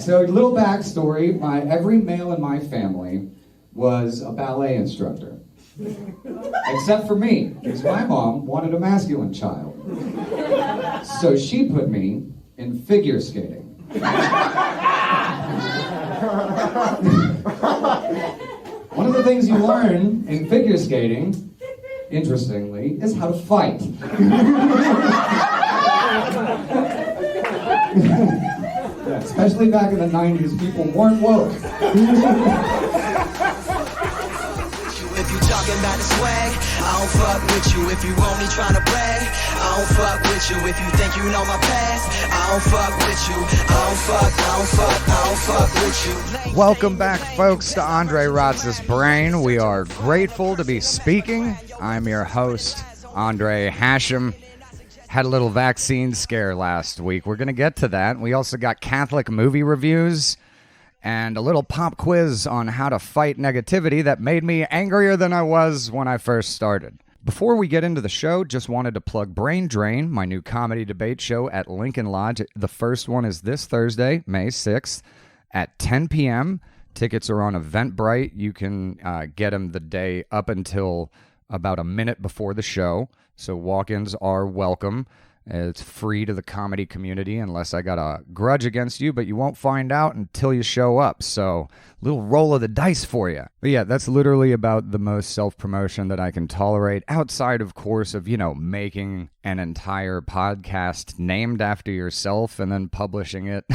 So, little backstory, every male in my family was a ballet instructor. Except for me, because my mom wanted a masculine child. So she put me in figure skating. One of the things you learn in figure skating, interestingly, is how to fight. Yeah, especially back in the 90s, people weren't woke. If you talking about the swag, I don't fuck with you. If you only tryna brag, I don't fuck with you. If you think you know my past, I don't fuck with you. I don't fuck with you. Welcome back, folks, to Andre Rotz's Brain. We are grateful to be speaking. I'm your host, Andre Hashem. Had a little vaccine scare last week. We're going to get to that. We also got Catholic movie reviews and a little pop quiz on how to fight negativity that made me angrier than I was when I first started. Before we get into the show, just wanted to plug Brain Drain, my new comedy debate show at Lincoln Lodge. The first one is this Thursday, May 6th at 10 p.m. Tickets are on Eventbrite. You can get them the day up until about a minute before the show. So walk-ins are welcome. It's free to the comedy community unless I got a grudge against you, but you won't find out until you show up. So, little roll of the dice for you. But yeah, that's literally about the most self-promotion that I can tolerate outside, of course, of, making an entire podcast named after yourself and then publishing it.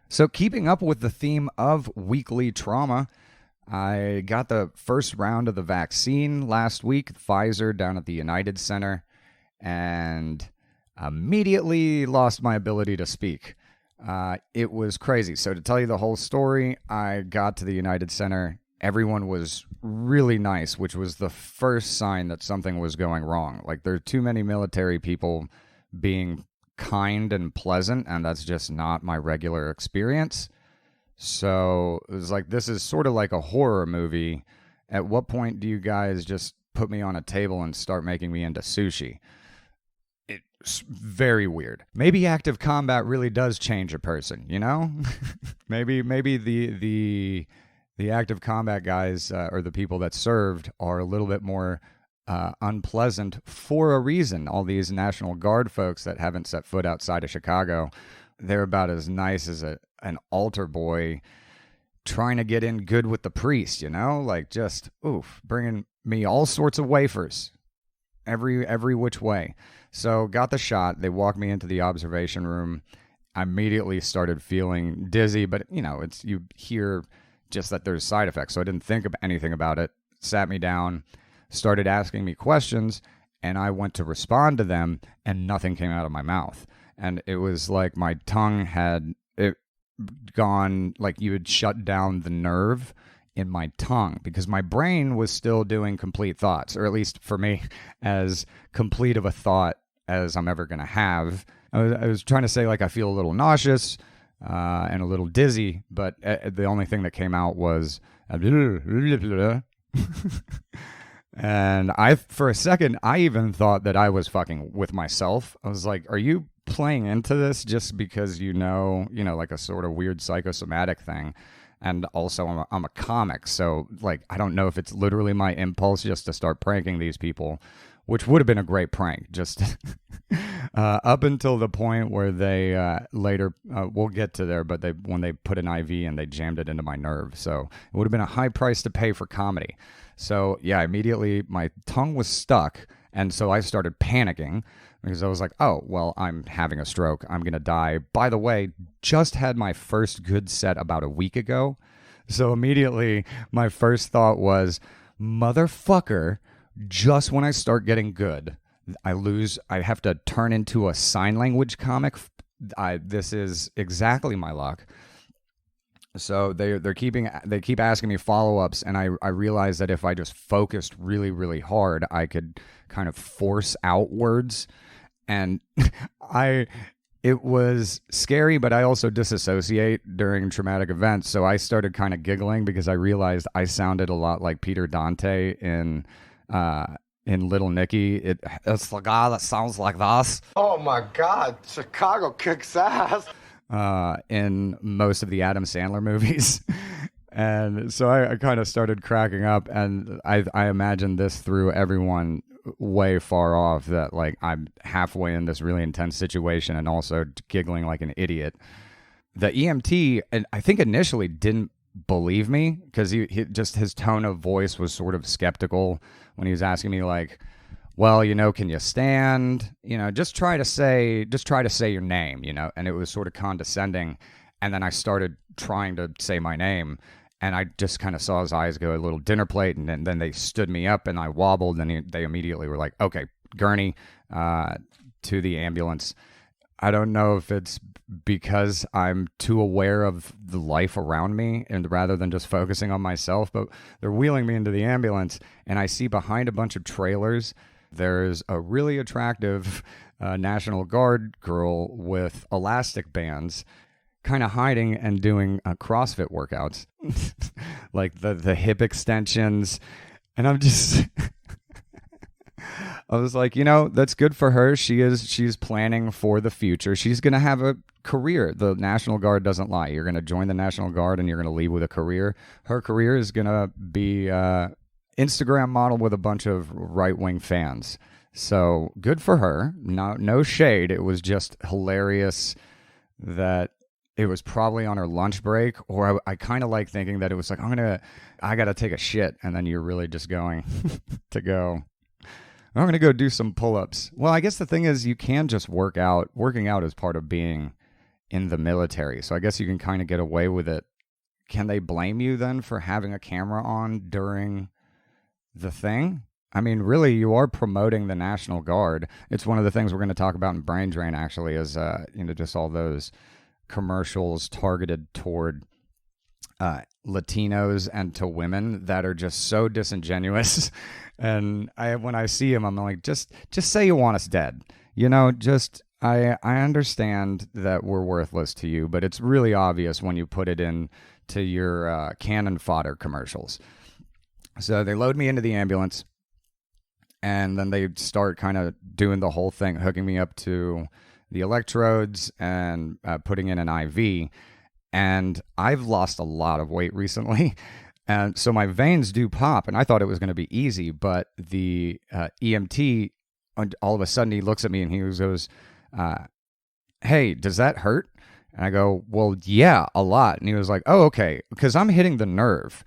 So keeping up with the theme of weekly trauma, I got the first round of the vaccine last week, Pfizer, down at the United Center, and immediately lost my ability to speak. It was crazy. So to tell you the whole story, I got to the United Center. Everyone was really nice, which was the first sign that something was going wrong. Like, there are too many military people being kind and pleasant, and that's just not my regular experience. So it was like, this is sort of like a horror movie. At what point do you guys just put me on a table and start making me into sushi? It's very weird. Maybe active combat really does change a person, maybe the active combat guys or the people that served are a little bit more unpleasant for a reason. All these National Guard folks that haven't set foot outside of Chicago, they're about as nice as an altar boy trying to get in good with the priest, like just, bringing me all sorts of wafers, every which way. So got the shot. They walked me into the observation room. I immediately started feeling dizzy, but you hear just that there's side effects. So I didn't think of anything about it. Sat me down, started asking me questions, and I went to respond to them, and nothing came out of my mouth. And it was like my tongue had gone, like you had shut down the nerve in my tongue, because my brain was still doing complete thoughts, or at least for me, as complete of a thought as I'm ever going to have. I was trying to say, like, I feel a little nauseous and a little dizzy, but the only thing that came out was and for a second, I even thought that I was fucking with myself. I was like, are you playing into this just because like a sort of weird psychosomatic thing? And also, I'm a comic, so like, I don't know if it's literally my impulse just to start pranking these people, which would have been a great prank, just up until the point where they later, we'll get to there, but when they put an IV and they jammed it into my nerve. So it would have been a high price to pay for comedy. So yeah, immediately my tongue was stuck, and so I started panicking because I was like, oh, well, I'm having a stroke. I'm going to die. By the way, just had my first good set about a week ago. So immediately my first thought was, motherfucker, just when I start getting good, I have to turn into a sign language comic. This is exactly my luck. So they keep asking me follow-ups, and I realized that if I just focused really, really hard, I could kind of force out words. And it was scary, but I also disassociate during traumatic events. So I started kind of giggling because I realized I sounded a lot like Peter Dante in Little Nicky. It's the guy that sounds like this. Oh my God, Chicago kicks ass. in most of the Adam Sandler movies. And so I kind of started cracking up, and I imagined this threw everyone way far off, that like I'm halfway in this really intense situation and also giggling like an idiot. The EMT, and I think initially didn't believe me, because he just, his tone of voice was sort of skeptical when he was asking me like, well, can you stand? Just try to say your name, and it was sort of condescending. And then I started trying to say my name, and I just kind of saw his eyes go a little dinner plate, and then they stood me up, and I wobbled, and they immediately were like, okay, gurney, to the ambulance. I don't know if it's because I'm too aware of the life around me and rather than just focusing on myself, but they're wheeling me into the ambulance, and I see behind a bunch of trailers, there's a really attractive National Guard girl with elastic bands kind of hiding and doing CrossFit workouts, like the hip extensions. And I'm just, I was like, that's good for her. She's planning for the future. She's going to have a career. The National Guard doesn't lie. You're going to join the National Guard and you're going to leave with a career. Her career is going to be Instagram model with a bunch of right-wing fans. So good for her. No shade. It was just hilarious that it was probably on her lunch break, or I kind of like thinking that it was like, I got to take a shit. And then you're really just going to go, I'm going to go do some pull-ups. Well, I guess the thing is you can just work out. Working out is part of being in the military. So I guess you can kind of get away with it. Can they blame you then for having a camera on during the thing? I mean, really, you are promoting the National Guard. It's one of the things we're going to talk about in Brain Drain, actually, is, just all those commercials targeted toward Latinos and to women that are just so disingenuous. And when I see them, I'm like, just say you want us dead. I understand that we're worthless to you, but it's really obvious when you put it in to your cannon fodder commercials. So they load me into the ambulance, and then they start kind of doing the whole thing, hooking me up to the electrodes and putting in an IV. And I've lost a lot of weight recently. And so my veins do pop, and I thought it was going to be easy, but the EMT, all of a sudden he looks at me and he goes, hey, does that hurt? And I go, well, yeah, a lot. And he was like, oh, okay, because I'm hitting the nerve.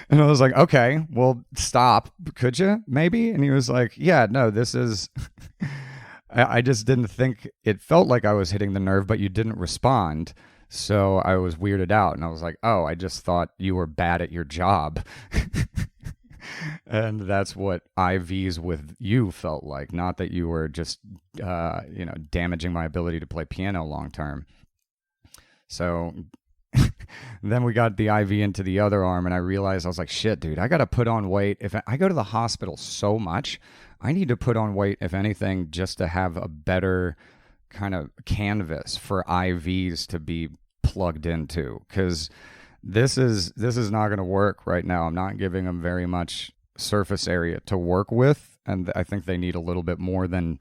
And I was like, okay, well, stop, could you, maybe? And he was like, yeah, no, this is... I just didn't think, it felt like I was hitting the nerve, but you didn't respond. So I was weirded out, and I was like, oh, I just thought you were bad at your job. And that's what IVs with you felt like, not that you were just, damaging my ability to play piano long term. So then we got the IV into the other arm, and I realized, I was like, shit, dude, I got to put on weight. If I go to the hospital so much, I need to put on weight, if anything, just to have a better kind of canvas for IVs to be plugged into, because this is not going to work right now. I'm not giving them very much surface area to work with, and I think they need a little bit more than,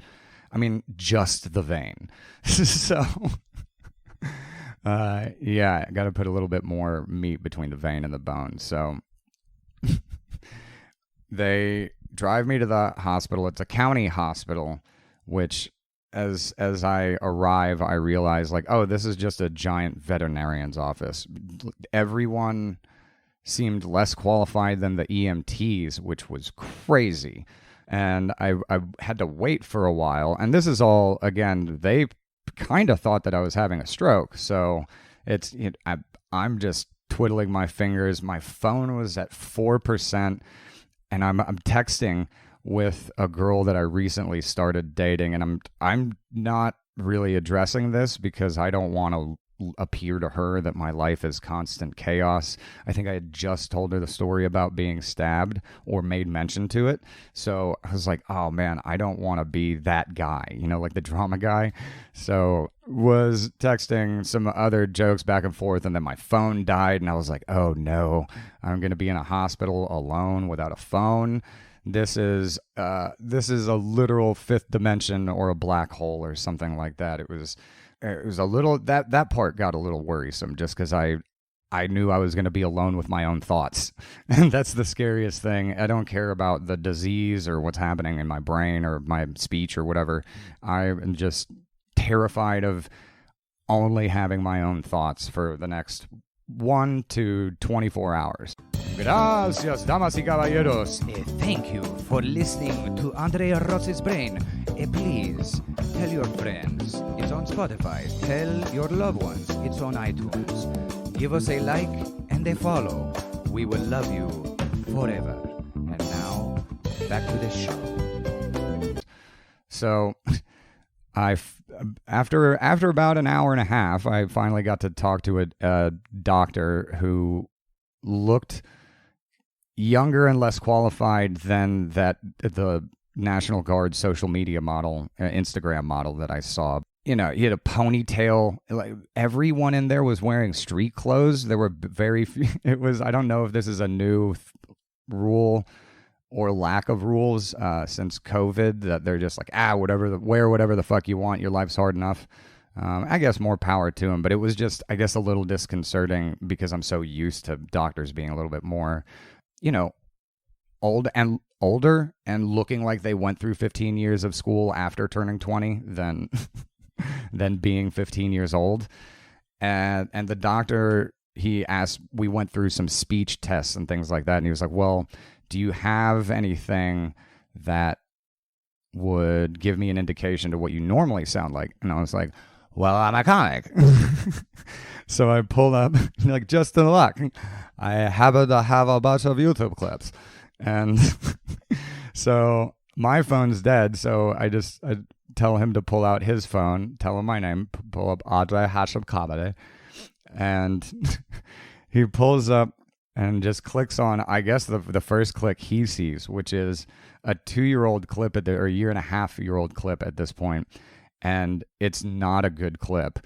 just the vein. So, I got to put a little bit more meat between the vein and the bone. So they drive me to the hospital. It's a county hospital, which as I arrive, I realize like, oh, this is just a giant veterinarian's office. Everyone seemed less qualified than the EMTs, which was crazy. And I had to wait for a while. And this is all, again, they kind of thought that I was having a stroke. So I'm just twiddling my fingers. My phone was at 4%. And I'm texting with a girl that I recently started dating, and I'm not really addressing this because I don't want to appear to her that my life is constant chaos. I think I had just told her the story about being stabbed or made mention to it. So I was like, oh man, I don't want to be that guy, like the drama guy. So was texting some other jokes back and forth, and then my phone died, and I was like, oh no, I'm going to be in a hospital alone without a phone. This is a literal fifth dimension or a black hole or something like that. It was it was a little, that part got a little worrisome just because I knew I was going to be alone with my own thoughts. And that's the scariest thing. I don't care about the disease or what's happening in my brain or my speech or whatever. I am just terrified of only having my own thoughts for the next 1 to 24 hours. Gracias, damas y caballeros. Thank you for listening to Andre Ross's Brain. Please tell your friends. It's on Spotify. Tell your loved ones. It's on iTunes. Give us a like and a follow. We will love you forever. And now, back to the show. So, after about an hour and a half, I finally got to talk to a doctor who looked younger and less qualified than the National Guard social media model, Instagram model that I saw. You know, he had a ponytail. Like everyone in there was wearing street clothes. There were very few. I don't know if this is a new rule or lack of rules since COVID, that they're just like, wear whatever the fuck you want. Your life's hard enough. I guess more power to him, but it was just, I guess, a little disconcerting because I'm so used to doctors being a little bit more, older and looking like they went through 15 years of school after turning 20 than being 15 years old. And the doctor, we went through some speech tests and things like that. And he was like, well, do you have anything that would give me an indication to what you normally sound like? And I was like, well, I'm a comic. So I pulled up, like, just in luck, I happen to have a bunch of YouTube clips. And so my phone's dead. So I tell him to pull out his phone, tell him my name, pull up Andre Hashem Comedy. And he pulls up and just clicks on, I guess, the first click he sees, which is a 2-year-old clip or a 1.5-year-old clip at this point. And it's not a good clip.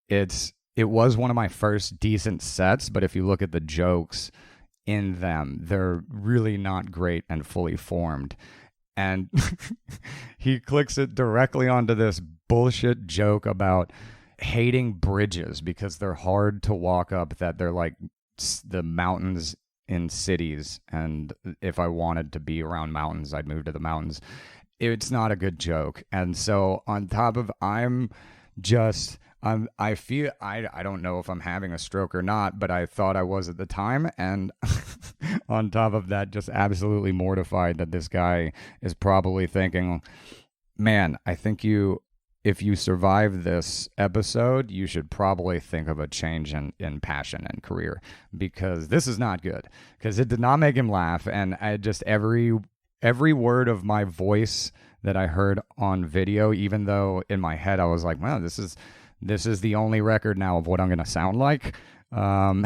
It was one of my first decent sets, but if you look at the jokes in them, they're really not great and fully formed. And he clicks it directly onto this bullshit joke about hating bridges because they're hard to walk up, that they're like the mountains in cities, and if I wanted to be around mountains, I'd move to the mountains. It's not a good joke. And so on top of, I feel, I don't know if I'm having a stroke or not, but I thought I was at the time. And on top of that, just absolutely mortified that this guy is probably thinking, man, I think if you survive this episode, you should probably think of a change in passion and career, because this is not good, because it did not make him laugh. And I just, every word of my voice that I heard on video, even though in my head I was like, well, this is the only record now of what I'm going to sound like. I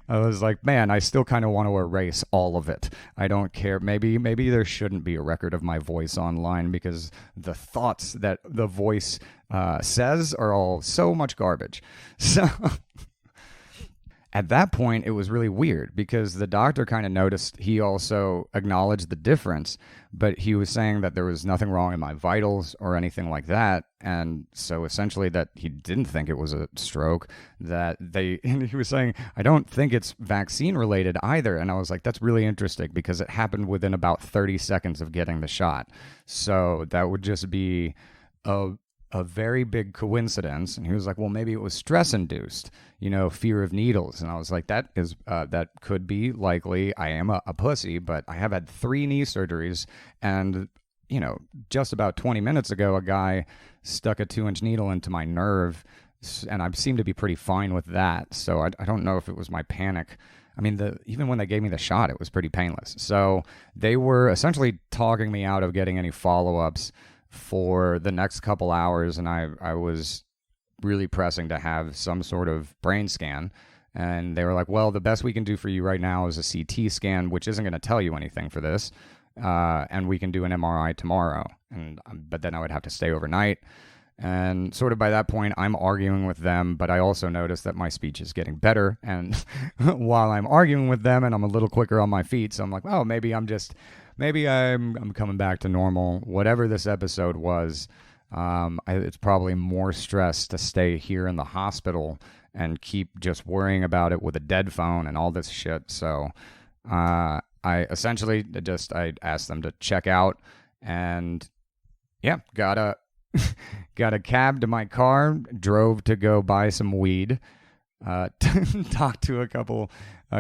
was like, man, I still kind of want to erase all of it. I don't care. Maybe there shouldn't be a record of my voice online, because the thoughts that the voice says are all so much garbage. So at that point, it was really weird, because the doctor kind of noticed. He also acknowledged the difference, but he was saying that there was nothing wrong in my vitals or anything like that. And so essentially that he didn't think it was a stroke, and he was saying, I don't think it's vaccine related either. And I was like, that's really interesting, because it happened within about 30 seconds of getting the shot. So that would just be a very big coincidence. And he was like, well, maybe it was stress induced, fear of needles. And I was like, that could be likely. I am a pussy, but I have had 3 knee surgeries. And, just about 20 minutes ago, a guy stuck a 2-inch needle into my nerve, and I seem to be pretty fine with that. So I don't know if it was my panic. I mean, even when they gave me the shot, it was pretty painless. So they were essentially talking me out of getting any follow-ups for the next couple hours, and I was really pressing to have some sort of brain scan. And they were like, well, the best we can do for you right now is a CT scan, which isn't going to tell you anything for this, and we can do an MRI tomorrow. But then I would have to stay overnight. And sort of by that point, I'm arguing with them, but I also notice that my speech is getting better. And while I'm arguing with them, and I'm a little quicker on my feet, so I'm like, oh, maybe I'm coming back to normal. Whatever this episode was, It's probably more stress to stay here in the hospital and keep just worrying about it with a dead phone and all this shit. So I essentially I asked them to check out, and yeah, got a cab to my car, drove to go buy some weed, talked to a couple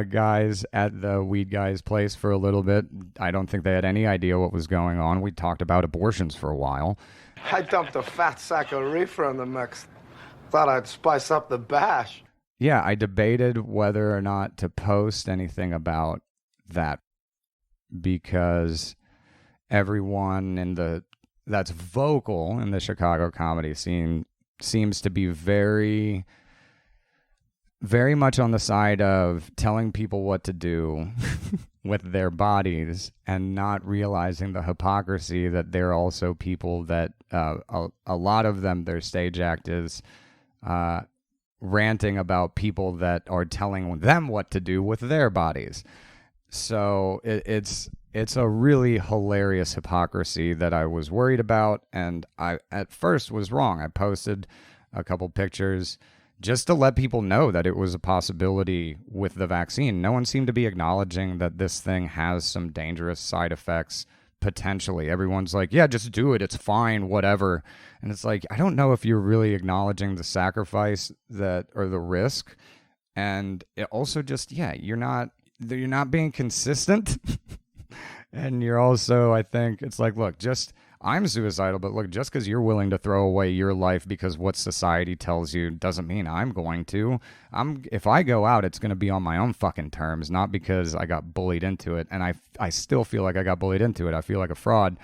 guys at the weed guy's place for a little bit. I don't think they had any idea what was going on. We talked about abortions for a while. I dumped a fat sack of reefer in the mix. Thought I'd spice up the bash. Yeah, I debated whether or not to post anything about that, because everyone that's vocal in the Chicago comedy scene seems to be very, very much on the side of telling people what to do with their bodies and not realizing the hypocrisy that they're also people that a lot of them, their stage act is ranting about people that are telling them what to do with their bodies. So it's a really hilarious hypocrisy that I was worried about, and I at first was wrong. I posted a couple pictures just to let people know that it was a possibility with the vaccine. No one seemed to be acknowledging that this thing has some dangerous side effects potentially. Everyone's like, yeah, just do it. It's fine, whatever. And it's like, I don't know if you're really acknowledging the sacrifice or the risk. And it also just, yeah, you're not being consistent. And you're also, I think, it's like, look, I'm suicidal, but look, just because you're willing to throw away your life because what society tells you doesn't mean I'm going to. If I go out, it's going to be on my own fucking terms, not because I got bullied into it. And I still feel like I got bullied into it. I feel like a fraud.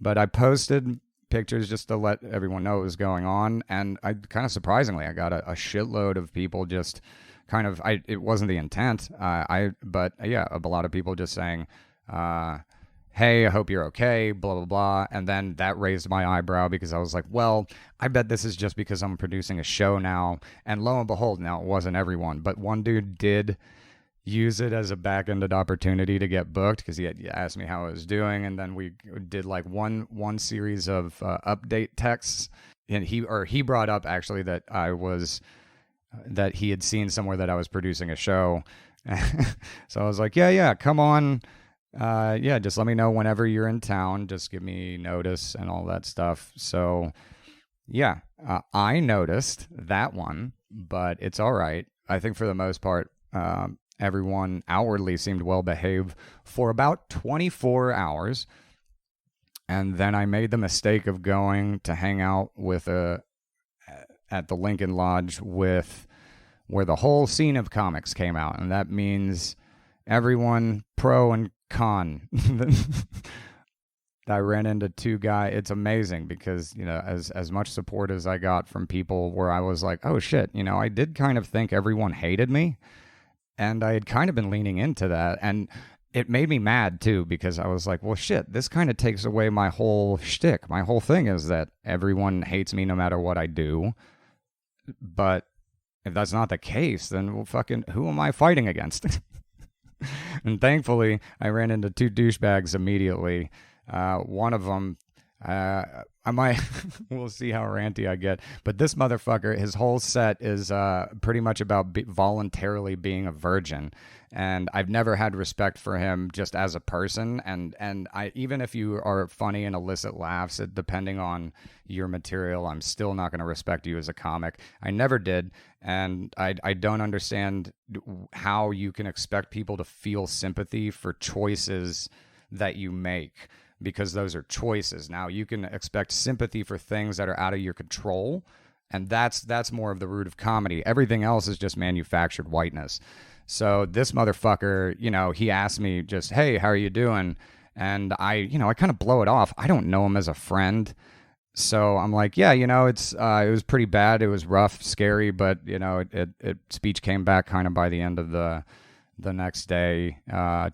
But I posted pictures just to let everyone know what was going on. And I kind of surprisingly, I got a shitload of people just kind of, it wasn't the intent. But yeah, a lot of people just saying, hey, I hope you're okay, blah, blah, blah. And then that raised my eyebrow because I was like, well, I bet this is just because I'm producing a show now. And lo and behold, now it wasn't everyone. But one dude did use it as a back-ended opportunity to get booked because he asked me how I was doing. And then we did like one series of update texts. And he brought up actually that that he had seen somewhere that I was producing a show. So I was like, yeah, come on. Yeah, just let me know whenever you're in town. Just give me notice and all that stuff. So, yeah, I noticed that one, but it's all right. I think for the most part, everyone outwardly seemed well behaved for about 24 hours. And then I made the mistake of going to hang out at the Lincoln Lodge where the whole scene of comics came out. And that means everyone pro and con. I ran into two guys. It's amazing because, as much support as I got from people where I was like, oh shit, I did kind of think everyone hated me, and I had kind of been leaning into that, and it made me mad too because I was like, well shit, this kind of takes away my whole shtick. My whole thing is that everyone hates me no matter what I do. But if that's not the case, then well, fucking who am I fighting against? And thankfully, I ran into two douchebags immediately. One of them, we'll see how ranty I get. But this motherfucker, his whole set is pretty much about voluntarily being a virgin. And I've never had respect for him just as a person. And even if you are funny and elicit laughs, depending on your material, I'm still not going to respect you as a comic. I never did. And I don't understand how you can expect people to feel sympathy for choices that you make, because those are choices. Now, you can expect sympathy for things that are out of your control, and that's more of the root of comedy. Everything else is just manufactured whiteness. So this motherfucker, he asked me just, hey, how are you doing? And I kind of blow it off. I don't know him as a friend. So I'm like, yeah, it was pretty bad. It was rough, scary, but, speech came back kind of by the end of the next day,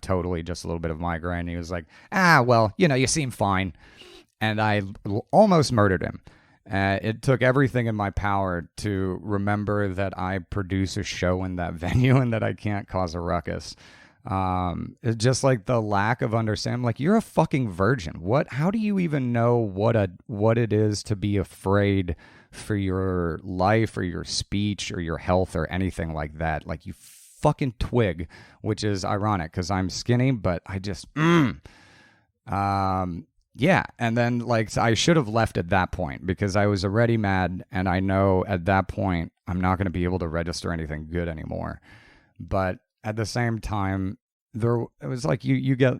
totally just a little bit of migraine. He was like, well, you seem fine. And I almost murdered him. It took everything in my power to remember that I produce a show in that venue and that I can't cause a ruckus. It's just like the lack of understanding. Like, you're a fucking virgin. How do you even know what it is to be afraid for your life or your speech or your health or anything like that? Like, you fucking twig, which is ironic because I'm skinny, but I just, yeah. And then, like, I should have left at that point because I was already mad, and I know at that point I'm not going to be able to register anything good anymore. But at the same time, it was like you get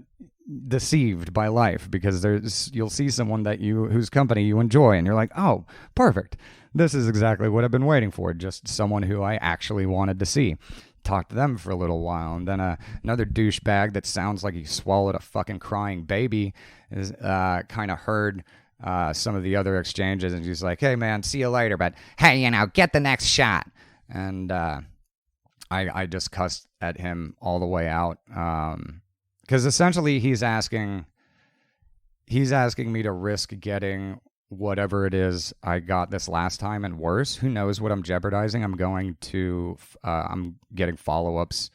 deceived by life because you'll see someone whose company you enjoy, and you're like, oh, perfect. This is exactly what I've been waiting for. Just someone who I actually wanted to see. Talk to them for a little while, and then another douchebag that sounds like he swallowed a fucking crying baby is kind of heard some of the other exchanges, and he's like, hey man, see you later, but hey, get the next shot. And I just cussed at him all the way out because essentially he's asking me to risk getting whatever it is I got this last time and worse. Who knows what I'm jeopardizing? I'm getting follow-ups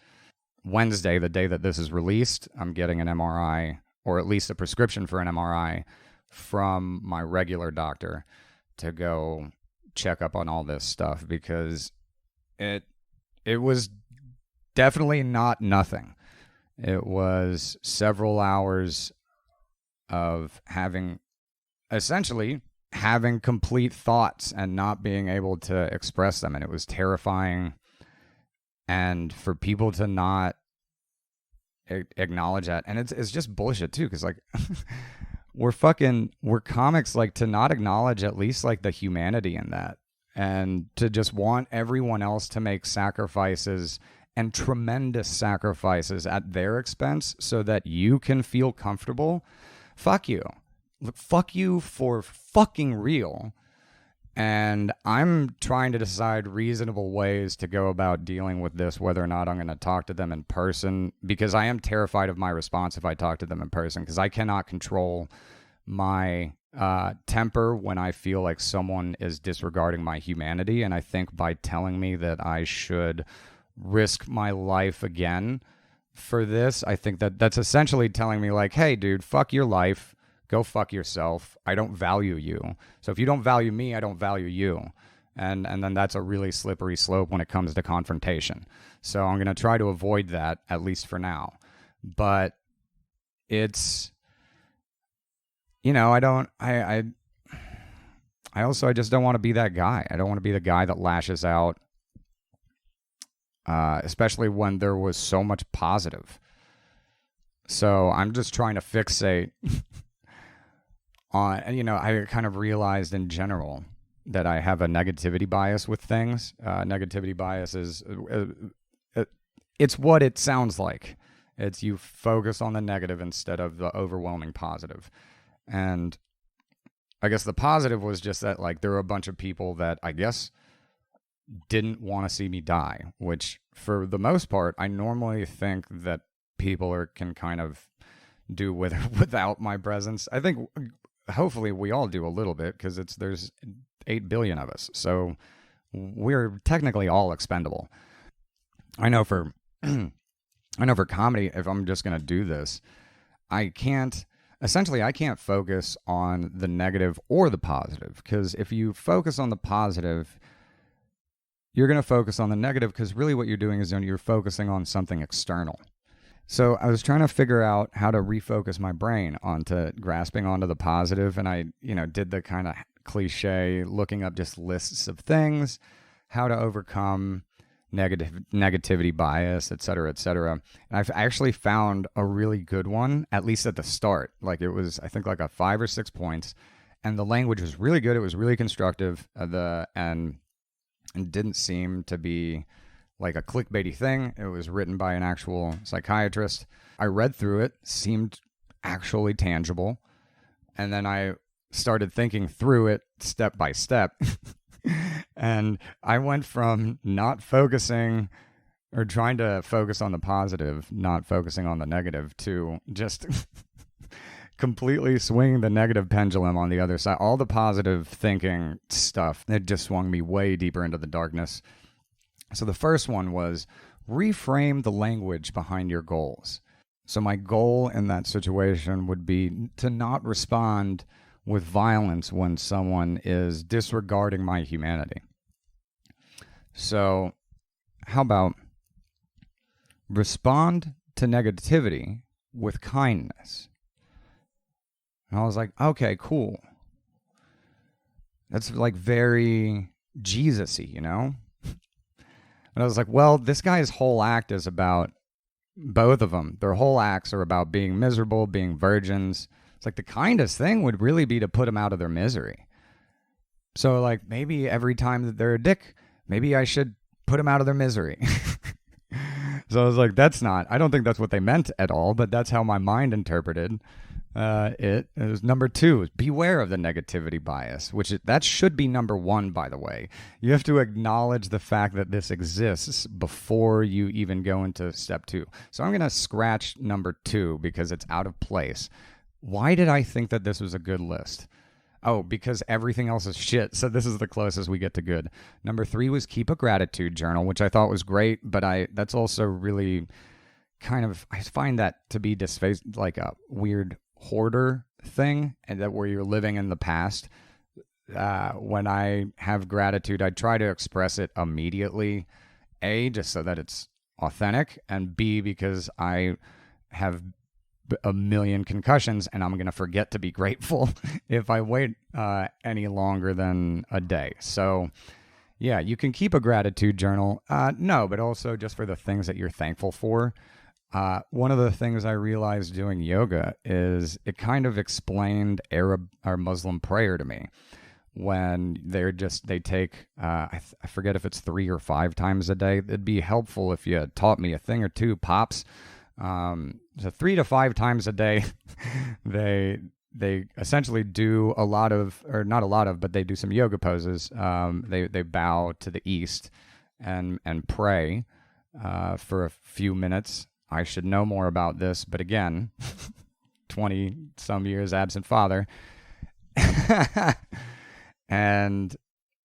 Wednesday, the day that this is released. I'm getting an MRI, or at least a prescription for an MRI from my regular doctor to go check up on all this stuff because it was definitely not nothing. It was several hours of having complete thoughts and not being able to express them. And it was terrifying. And for people to not acknowledge that. And it's just bullshit too. Cause like we're comics, like, to not acknowledge at least like the humanity in that, and to just want everyone else to make sacrifices and tremendous sacrifices at their expense so that you can feel comfortable. Fuck you. Fuck you for fucking real. And I'm trying to decide reasonable ways to go about dealing with this, whether or not I'm going to talk to them in person, because I am terrified of my response if I talk to them in person, because I cannot control my temper when I feel like someone is disregarding my humanity. And I think by telling me that I should risk my life again for this, I think that's essentially telling me like, hey, dude, fuck your life. Go fuck yourself. I don't value you. So if you don't value me, I don't value you. And then that's a really slippery slope when it comes to confrontation. So I'm going to try to avoid that, at least for now. But it's, I just don't want to be that guy. I don't want to be the guy that lashes out, especially when there was so much positive. So I'm just trying to fixate on, I kind of realized in general that I have a negativity bias with things. Negativity bias is, it's what it sounds like. It's you focus on the negative instead of the overwhelming positive. And I guess the positive was just that, like, there were a bunch of people that I guess didn't want to see me die, which for the most part, I normally think that people can kind of do without my presence. I think hopefully we all do a little bit because there's 8 billion of us. So we're technically all expendable. I know for comedy, if I'm just going to do this, I can't focus on the negative or the positive, because if you focus on the positive, you're going to focus on the negative, because really what you're doing is you're focusing on something external. So I was trying to figure out how to refocus my brain onto grasping onto the positive, and I, did the kind of cliche looking up just lists of things, how to overcome negativity bias, et cetera, et cetera. And I've actually found a really good one, at least at the start. Like, it was, I think, like a 5 or 6 points, and the language was really good. It was really constructive, and didn't seem to be like a clickbaity thing. It was written by an actual psychiatrist. I read through it, seemed actually tangible, and then I started thinking through it step by step. And I went from not focusing or trying to focus on the positive, not focusing on the negative, to just completely swinging the negative pendulum on the other side. All the positive thinking stuff, it just swung me way deeper into the darkness. So the first one was reframe the language behind your goals. So my goal in that situation would be to not respond with violence when someone is disregarding my humanity. So how about respond to negativity with kindness? And I was like, okay, cool. That's like very Jesus-y, you know? And I was like, well, this guy's whole act is about both of them. Their whole acts are about being miserable, being virgins. It's like the kindest thing would really be to put them out of their misery. So like maybe every time that they're a dick, maybe I should put them out of their misery. So I was like, I don't think that's what they meant at all, but that's how my mind interpreted it. It was number 2, is beware of the negativity bias, that should be number 1, by the way. You have to acknowledge the fact that this exists before you even go into step 2. So I'm going to scratch number 2 because it's out of place. Why did I think that this was a good list? Oh, because everything else is shit. So this is the closest we get to good. Number 3 was keep a gratitude journal, which I thought was great, but that's also really kind of, I find that to be like a weird hoarder thing, and that where you're living in the past. When I have gratitude, I try to express it immediately. A, just so that it's authentic, and B, because I have a million concussions and I'm going to forget to be grateful if I wait any longer than a day. So yeah, you can keep a gratitude journal. No, but also just for the things that you're thankful for. One of the things I realized doing yoga is it kind of explained Arab or Muslim prayer to me, when they take, I forget if it's 3 or 5 times a day. It'd be helpful if you taught me a thing or two, pops. So 3 to 5 times a day, they essentially do a lot of, or not a lot of, but they do some yoga poses. They bow to the east and pray for a few minutes. I should know more about this, but again, 20 some years absent father. And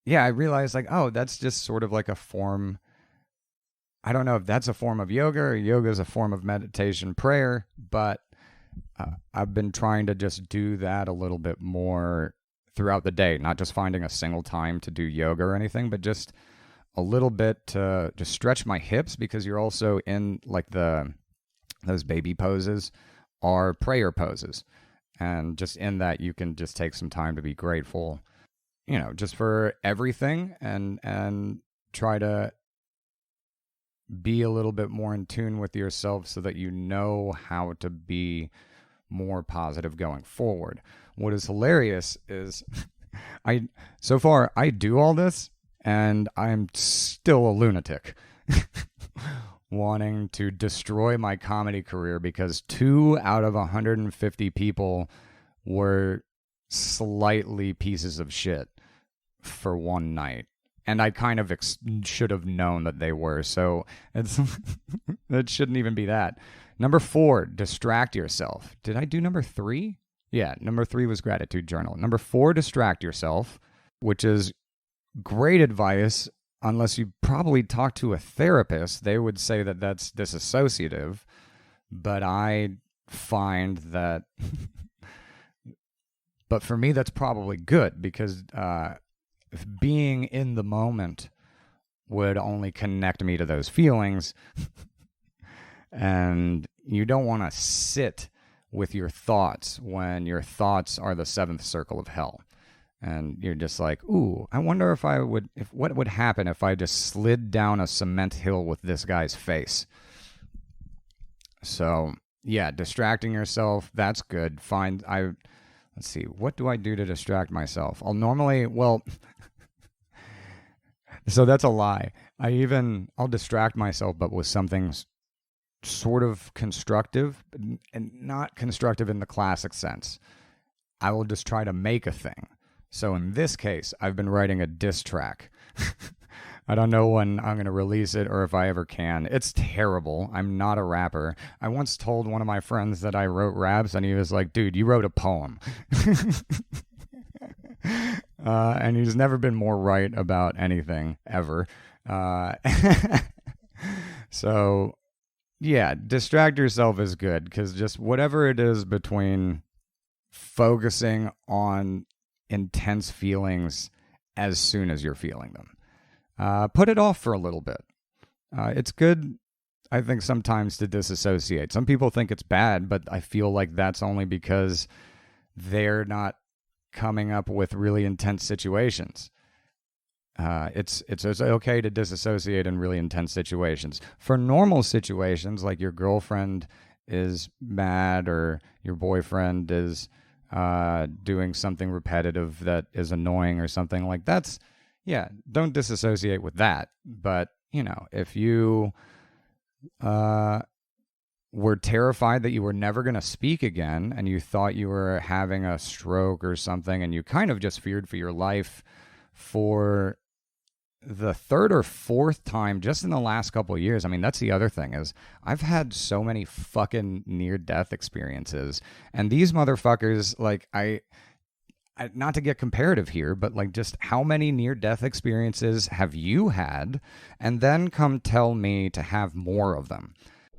yeah, I realized like, oh, that's just sort of like a form. I don't know if that's a form of yoga or yoga is a form of meditation prayer, but I've been trying to just do that a little bit more throughout the day, not just finding a single time to do yoga or anything, but just a little bit to just stretch my hips, because you're also in like those baby poses are prayer poses. And just in that, you can just take some time to be grateful, you know, just for everything, and try to be a little bit more in tune with yourself so that you know how to be more positive going forward. What is hilarious is so far I do all this and I'm still a lunatic wanting to destroy my comedy career because 2 out of 150 people were slightly pieces of shit for one night. And I kind of should have known that they were. So it shouldn't even be that. Number 4, distract yourself. Did I do number 3? Yeah, number 3 was gratitude journal. Number 4, distract yourself, which is great advice. Unless you probably talk to a therapist, they would say that that's disassociative. But I find that, but for me, that's probably good, because if being in the moment would only connect me to those feelings, and you don't want to sit with your thoughts when your thoughts are the 7th circle of hell. And you're just like, ooh, I wonder what would happen if I just slid down a cement hill with this guy's face. So yeah, distracting yourself, that's good. Let's see, what do I do to distract myself? So that's a lie. I'll distract myself, but with something sort of constructive, and not constructive in the classic sense. I will just try to make a thing. So in this case, I've been writing a diss track. I don't know when I'm going to release it or if I ever can. It's terrible. I'm not a rapper. I once told one of my friends that I wrote raps, and he was like, dude, you wrote a poem. And he's never been more right about anything, ever. Uh, so, yeah, distract yourself is good because just whatever it is between focusing on intense feelings as soon as you're feeling them, put it off for a little bit. It's good, I think, sometimes to disassociate. Some people think it's bad, but I feel like that's only because they're not coming up with really intense situations. It's okay to disassociate in really intense situations. For normal situations, like your girlfriend is mad or your boyfriend is doing something repetitive that is annoying or something like that's, yeah, don't disassociate with that. But, if you were terrified that you were never going to speak again and you thought you were having a stroke or something and you kind of just feared for your life for the third or fourth time just in the last couple of years. I mean, that's the other thing is I've had so many fucking near-death experiences, and these motherfuckers, like, I not to get comparative here, but like just how many near-death experiences have you had, and then come tell me to have more of them.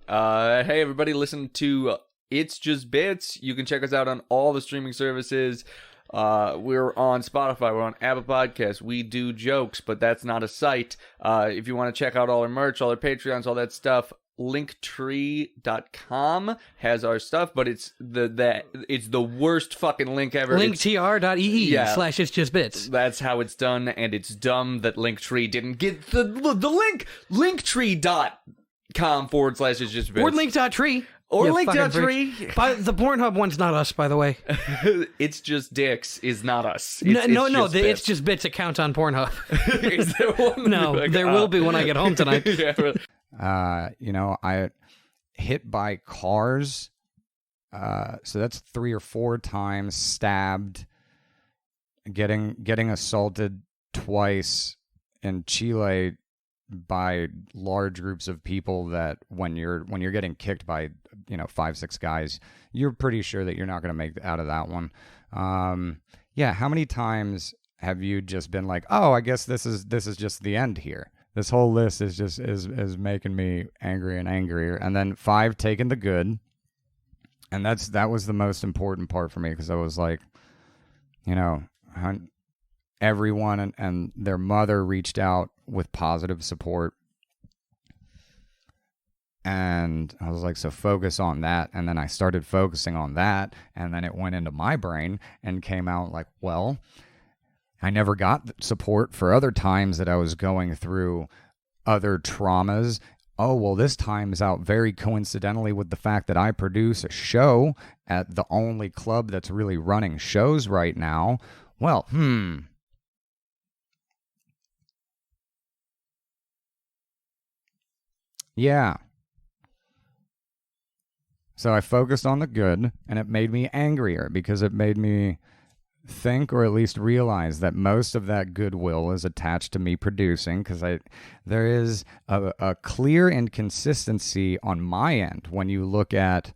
Hey everybody, listen to It's Just Bits. You can check us out on all the streaming services. We're on Spotify, we're on Apple Podcasts. We do jokes, but that's not a site. If you want to check out all our merch, all our Patreons, all that stuff, linktree.com has our stuff, but it's the worst fucking link ever. linktr.ee/it's just bits. That's how it's done, and it's dumb that Linktree didn't get the link. Linktree.com/it's just bits. Or link.tree. Or You link.tree. But the Pornhub one's not us, by the way. It's Just Dicks is not us. No, It's the It's Just Bits account on Pornhub. Is there one? No, there will be when I get home tonight. Yeah, really. I hit by cars. So that's 3 or 4 times, stabbed, getting assaulted twice in Chile by large groups of people that when you're getting kicked by 5-6 guys, you're pretty sure that you're not going to make it out of that one. How many times have you just been like, oh, I guess this is just the end here? This whole list is just is making me angry and angrier. And then 5, taking the good. And that was the most important part for me, because I was like, everyone and their mother reached out with positive support. And I was like, so focus on that. And then I started focusing on that. And then it went into my brain and came out like, well, I never got support for other times that I was going through other traumas. Oh, well, this time's out very coincidentally with the fact that I produce a show at the only club that's really running shows right now. Well, yeah. So I focused on the good, and it made me angrier because it made me think, or at least realize, that most of that goodwill is attached to me producing, because there is a clear inconsistency on my end when you look at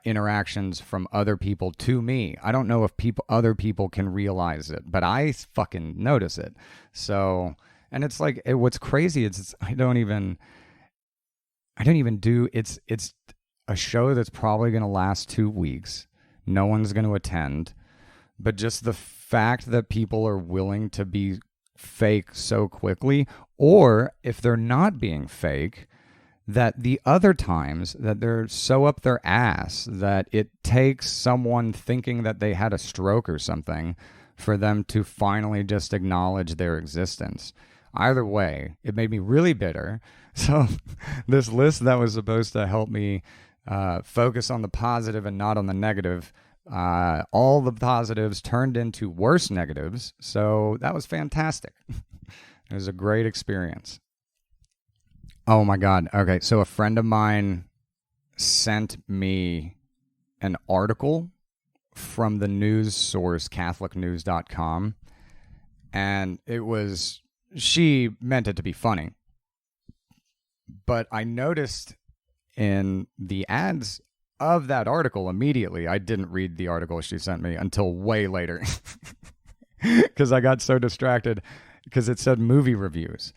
interactions from other people to me. I don't know if other people can realize it, but I fucking notice it. So, and it's like, what's crazy is I don't even do, it's a show that's probably going to last 2 weeks. No one's going to attend. But just the fact that people are willing to be fake so quickly, or if they're not being fake, that the other times that they're so up their ass that it takes someone thinking that they had a stroke or something for them to finally just acknowledge their existence. Either way, it made me really bitter. So this list that was supposed to help me focus on the positive and not on the negative, all the positives turned into worse negatives. So that was fantastic. It was a great experience. Oh my God. Okay. So a friend of mine sent me an article from the news source, catholicnews.com. And she meant it to be funny. But I noticed in the ads of that article immediately, I didn't read the article she sent me until way later, because I got so distracted because it said movie reviews.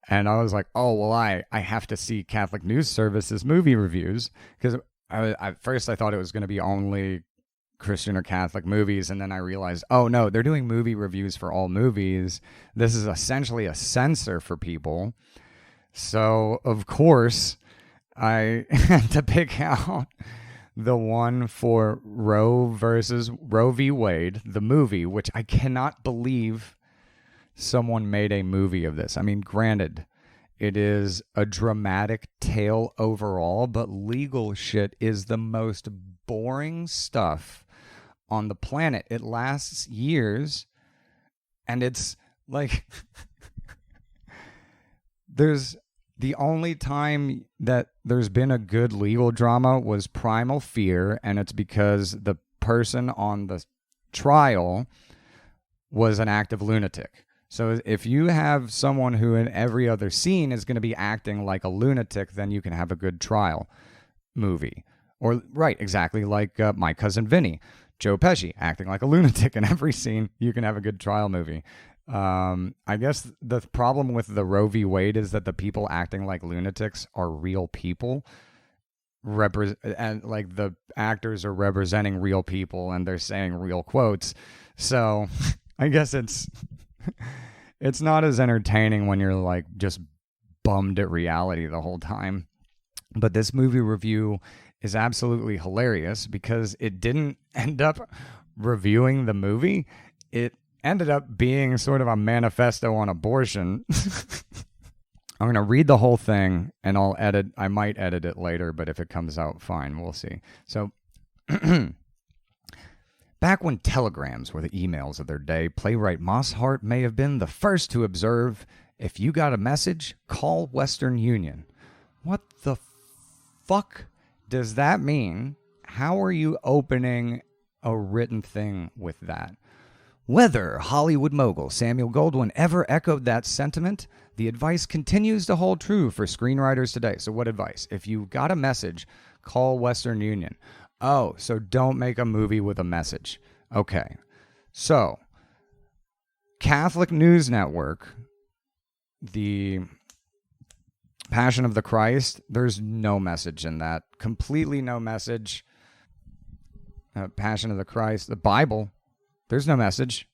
And I was like, oh, well, I have to see Catholic News Service's movie reviews, because at first I thought it was going to be only Christian or Catholic movies, and then I realized, oh no, they're doing movie reviews for all movies. This is essentially a censor for people. So, of course, I had to pick out the one for Roe v. Wade, the movie, which I cannot believe someone made a movie of this. I mean, granted, it is a dramatic tale overall, but legal shit is the most boring stuff on the planet. It lasts years, and it's like there's the only time that there's been a good legal drama was Primal Fear, and it's because the person on the trial was an active lunatic. So if you have someone who in every other scene is going to be acting like a lunatic, then you can have a good trial movie. Or, right, exactly like My Cousin Vinny. Joe Pesci acting like a lunatic in every scene. You can have a good trial movie. I guess the problem with the Roe v. Wade is that the people acting like lunatics are real people. And like the actors are representing real people and they're saying real quotes. So I guess it's not as entertaining when you're like just bummed at reality the whole time. But this movie review is absolutely hilarious because it didn't end up reviewing the movie. It ended up being sort of a manifesto on abortion. I'm going to read the whole thing and I might edit it later, but if it comes out fine, we'll see. So back when telegrams were the emails of their day, playwright Moss Hart may have been the first to observe, if you got a message, call Western Union. What the fuck does that mean? How are you opening a written thing with that? Whether Hollywood mogul Samuel Goldwyn ever echoed that sentiment, the advice continues to hold true for screenwriters today. So what advice? If you got a message, call Western Union. Oh, so don't make a movie with a message. Okay. So, Catholic News Network, the Passion of the Christ, there's no message in that. Completely no message. Passion of the Christ, the Bible, there's no message.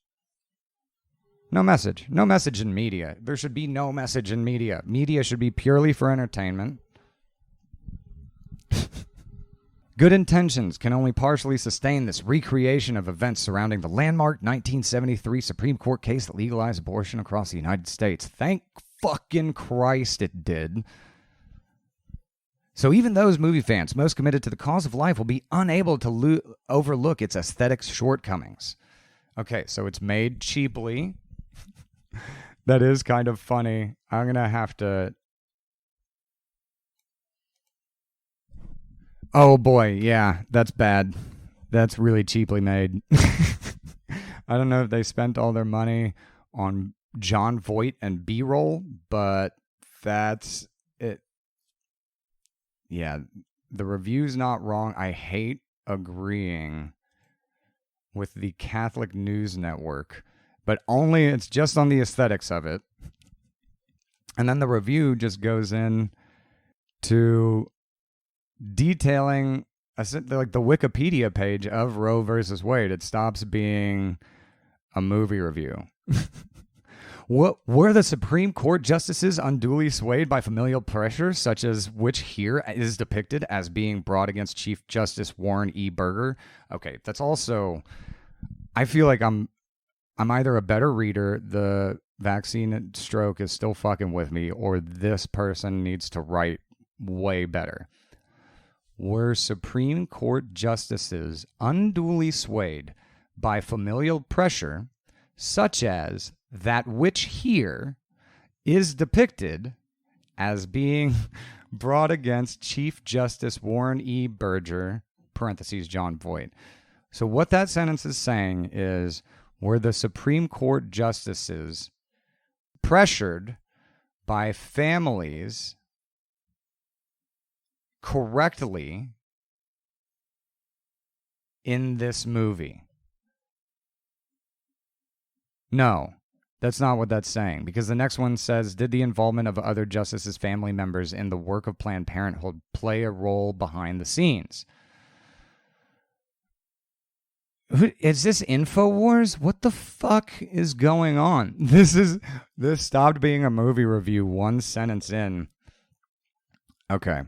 No message. No message in media. There should be no message in media. Media should be purely for entertainment. Good intentions can only partially sustain this recreation of events surrounding the landmark 1973 Supreme Court case that legalized abortion across the United States. Thank fucking Christ it did. So even those movie fans most committed to the cause of life will be unable to overlook its aesthetic shortcomings. Okay, so it's made cheaply. That is kind of funny. I'm going to have to... Oh boy, yeah, that's bad. That's really cheaply made. I don't know if they spent all their money on John Voight and B-roll, but that's it. Yeah, the review's not wrong. I hate agreeing with the Catholic News Network, but only it's just on the aesthetics of it. And then the review just goes in to detailing like the Wikipedia page of Roe versus Wade. It stops being a movie review. What were the Supreme Court justices unduly swayed by familial pressure, such as which here is depicted as being brought against Chief Justice Warren E. Burger? Okay, that's also... I feel like I'm either a better reader, the vaccine stroke is still fucking with me, or this person needs to write way better. Were Supreme Court justices unduly swayed by familial pressure, such as that which here is depicted as being brought against Chief Justice Warren E. Burger, parentheses, John Voight. So what that sentence is saying is, were the Supreme Court justices pressured by families correctly in this movie? No. That's not what that's saying, because the next one says, did the involvement of other justices' family members in the work of Planned Parenthood play a role behind the scenes? Is this InfoWars? What the fuck is going on? This stopped being a movie review one sentence in. Okay.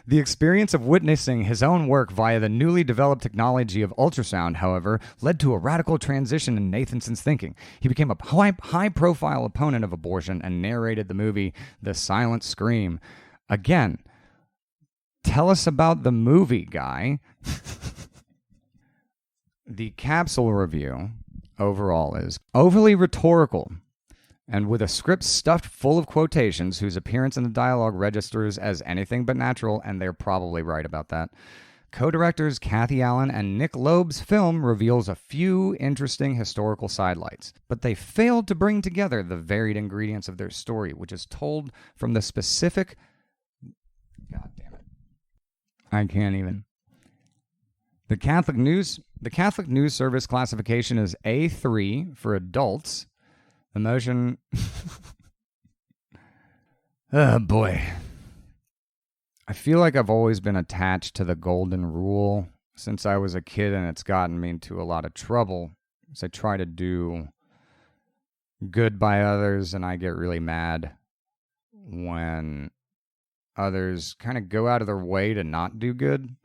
The experience of witnessing his own work via the newly developed technology of ultrasound, however, led to a radical transition in Nathanson's thinking. He became a high-profile opponent of abortion and narrated the movie The Silent Scream. Again, tell us about the movie, guy. The capsule review overall is overly rhetorical, and with a script stuffed full of quotations whose appearance in the dialogue registers as anything but natural, and they're probably right about that. Co-directors Kathy Allen and Nick Loeb's film reveals a few interesting historical sidelights, but they failed to bring together the varied ingredients of their story, which is told from the specific... God damn it. I can't even... The Catholic News Service classification is A3 for adults. The motion... Oh, boy. I feel like I've always been attached to the golden rule since I was a kid, and it's gotten me into a lot of trouble because I try to do good by others, and I get really mad when others kind of go out of their way to not do good.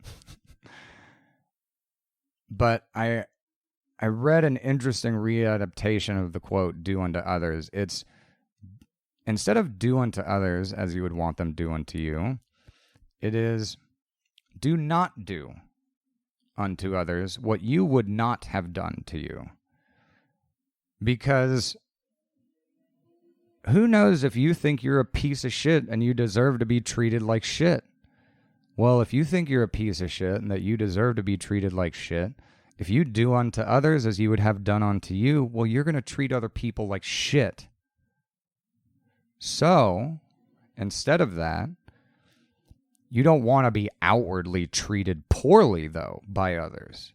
But I read an interesting readaptation of the quote, do unto others. It's, instead of do unto others as you would want them do unto you, it is, do not do unto others what you would not have done to you. Because who knows if you think you're a piece of shit and you deserve to be treated like shit. Well, if you think you're a piece of shit and that you deserve to be treated like shit, if you do unto others as you would have done unto you, well, you're going to treat other people like shit. So, instead of that, you don't want to be outwardly treated poorly, though, by others.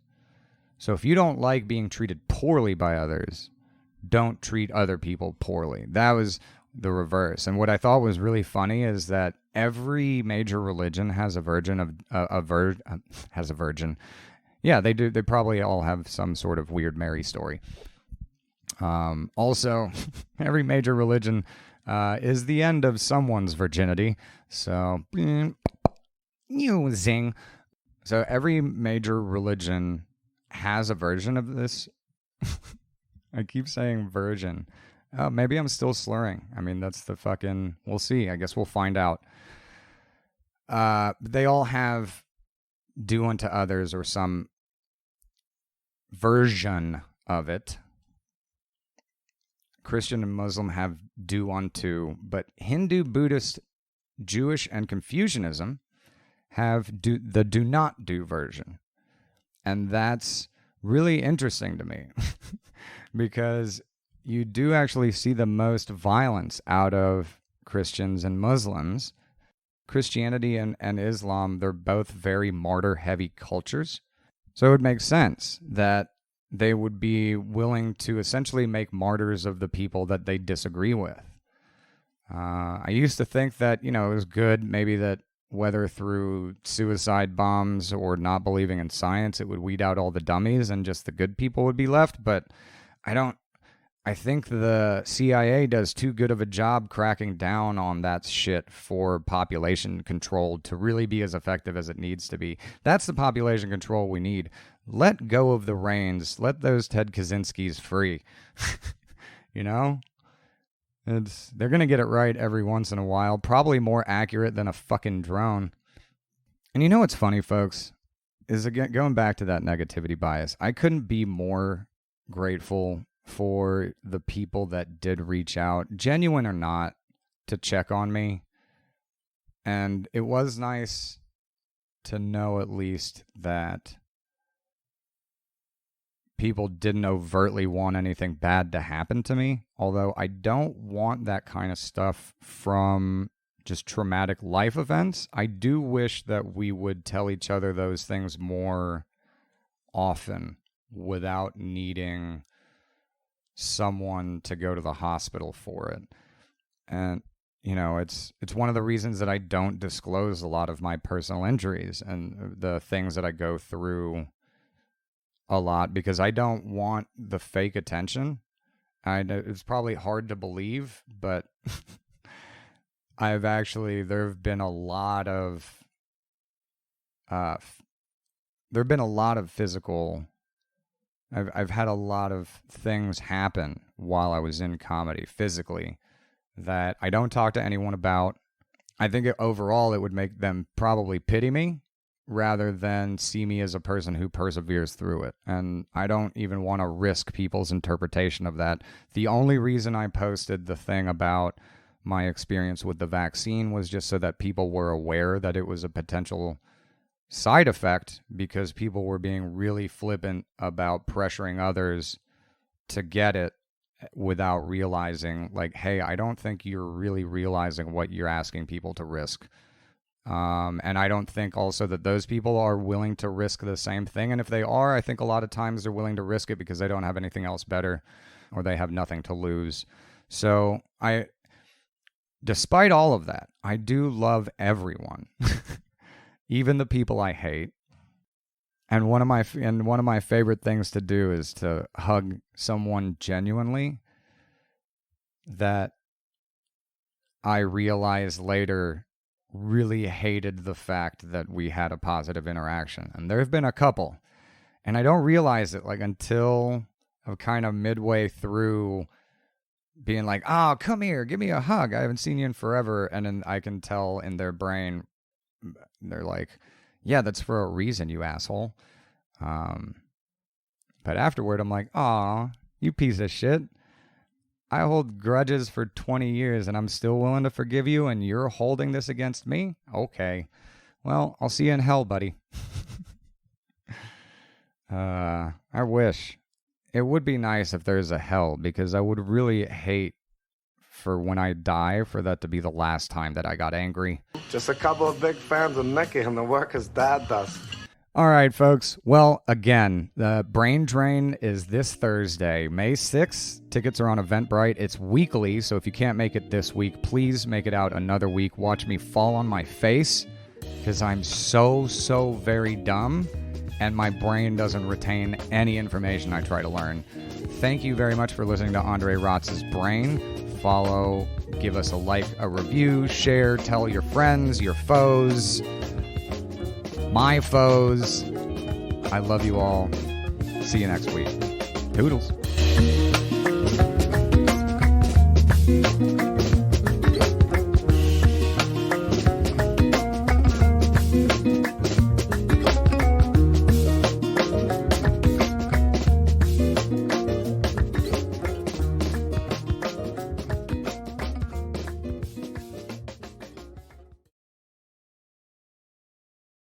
So if you don't like being treated poorly by others, don't treat other people poorly. That was the reverse. And what I thought was really funny is that every major religion has a virgin. Yeah, they do. They probably all have some sort of weird Mary story. Also, every major religion is the end of someone's virginity. So, zing. So every major religion has a version of this. I keep saying virgin. Oh, maybe I'm still slurring. I mean, that's the fucking... We'll see. I guess we'll find out. They all have do unto others or some version of it. Christian and Muslim have do unto, but Hindu, Buddhist, Jewish, and Confucianism have the do not do version. And that's really interesting to me because you do actually see the most violence out of Christians and Muslims. Christianity and Islam, they're both very martyr-heavy cultures. So it would make sense that they would be willing to essentially make martyrs of the people that they disagree with. I used to think that, it was good, maybe that whether through suicide bombs or not believing in science, it would weed out all the dummies and just the good people would be left. But I think the CIA does too good of a job cracking down on that shit for population control to really be as effective as it needs to be. That's the population control we need. Let go of the reins. Let those Ted Kaczynskis free. They're going to get it right every once in a while. Probably more accurate than a fucking drone. And you know what's funny, folks? Is again going back to that negativity bias. I couldn't be more grateful for the people that did reach out, genuine or not, to check on me. And it was nice to know at least that people didn't overtly want anything bad to happen to me. Although I don't want that kind of stuff from just traumatic life events. I do wish that we would tell each other those things more often without needing someone to go to the hospital for it. And, you know, it's one of the reasons that I don't disclose a lot of my personal injuries and the things that I go through a lot, because I don't want the fake attention. I know it's probably hard to believe, but there have been a lot of physical. I've had a lot of things happen while I was in comedy physically that I don't talk to anyone about. I think overall it would make them probably pity me rather than see me as a person who perseveres through it. And I don't even want to risk people's interpretation of that. The only reason I posted the thing about my experience with the vaccine was just so that people were aware that it was a potential side effect, because people were being really flippant about pressuring others to get it without realizing, like, hey, I don't think you're really realizing what you're asking people to risk. And I don't think also that those people are willing to risk the same thing. And if they are, I think a lot of times they're willing to risk it because they don't have anything else better, or they have nothing to lose. So despite all of that, I do love everyone. Even the people I hate. And one of my favorite things to do is to hug someone genuinely that I realized later really hated the fact that we had a positive interaction. And there have been a couple. And I don't realize it until I'm kind of midway through being like, oh, come here, give me a hug. I haven't seen you in forever. And then I can tell in their brain, they're like, yeah, that's for a reason, you asshole. But afterward, I'm like, aw, you piece of shit. I hold grudges for 20 years and I'm still willing to forgive you, and you're holding this against me? Okay. Well, I'll see you in hell, buddy. I wish. It would be nice if there's a hell, because I would really hate for when I die for that to be the last time that I got angry. Just a couple of big fans of Mickey and the work his dad does. All right, folks. Well, again, the Brain Drain is this Thursday, May 6th. Tickets are on Eventbrite. It's weekly, so if you can't make it this week, please make it out another week. Watch me fall on my face, because I'm so very dumb, and my brain doesn't retain any information I try to learn. Thank you very much for listening to Andre Rotz's Brain. Follow, give us a like, a review, share, tell your friends, your foes, my foes. I love you all. See you next week. Toodles.